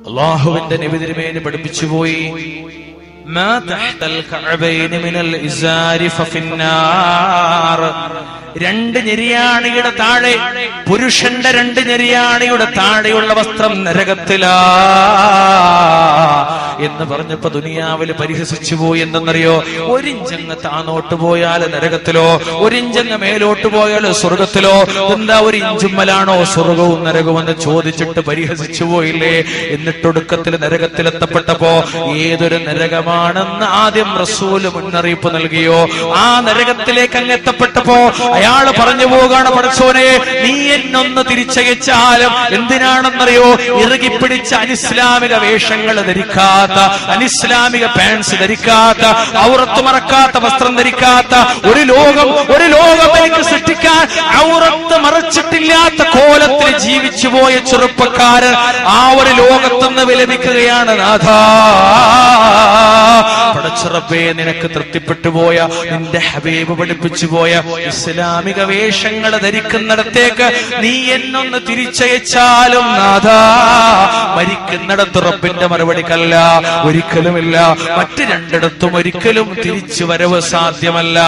അല്ലാഹുവിന്റെ നബി തിരുമേനി പഠിപ്പിച്ചു പോയി, മാ തഹ്തൽ കഅബൈനി മിനൽ ഇസാരി ഫഫിന്നാർ. രണ്ട് ഞെരിയാണിയുടെ താഴെ, പുരുഷന്റെ രണ്ട് ഞെരിയാണിയുടെ താഴെയുള്ള വസ്ത്രം നരകത്തിലാ എന്ന് പറഞ്ഞപ്പോ ദുനിയാവിൽ പരിഹസിച്ചു പോയി. എന്തെന്നറിയോ? ഒരിഞ്ചങ്ങ് താന്നോട്ട് പോയാൽ നരകത്തിലോ, ഒരിഞ്ചങ്ങ് മേലോട്ട് പോയാൽ സ്വർഗത്തിലോ. എന്താ ഒരു ഇഞ്ചുമ്മലാണോ സ്വർഗവും നരകവും എന്ന് ചോദിച്ചിട്ട് പരിഹസിച്ചു പോയില്ലേ? എന്നിട്ടൊടുക്കത്തിൽ നരകത്തിലെത്തപ്പെട്ടപ്പോ ഏതൊരു നരകമാണെന്ന് ആദ്യം റസൂല് മുന്നറിയിപ്പ് നൽകിയോ, ആ നരകത്തിലേക്ക് അങ്ങ് എത്തപ്പെട്ടപ്പോ അയാള് പറഞ്ഞു പോകാണ്, പടച്ചോനെ നീ എന്നൊന്ന് തിരിച്ചയച്ചാലും. എന്തിനാണെന്നറിയോ? ഇറുകിപ്പിടിച്ച അനിസ്ലാമിക വേഷങ്ങൾ ധരിക്കാത്ത, അനിസ്ലാമിക പാൻസ് ധരിക്കാത്ത, ഔറത്ത് മറക്കാത്ത വസ്ത്രം ധരിക്കാത്ത ഒരു ലോകം എനിക്ക് സൃഷ്ടിക്കാൻ ഔറത്ത് മറച്ചിട്ടില്ലാത്ത കോലത്തിൽ ജീവിച്ചു പോയ ചെറുപ്പക്കാരൻ ആ ഒരു ലോകത്തുനിന്ന് വിലപിക്കുകയാണ്. നാഥാ, പടച്ചറബ്ബേ, നിനക്ക് തൃപ്തിപ്പെട്ടു പോയ, നിന്റെ ഹബീബ് പഠിപ്പിച്ചു പോയ ഇസ്ലാമിക വേഷങ്ങൾ ധരിക്കുന്നിടത്തേക്ക് നീ എന്നൊന്ന് തിരിച്ചയച്ചാലും നാഥാ, മരിക്കുന്നിടത്ത് റബ്ബിന്റെ മറുപടിക്കല്ല, ഒരിക്കലുമില്ല. മറ്റ് രണ്ടിടത്തും ഒരിക്കലും തിരിച്ചു വരവ് സാധ്യമല്ല.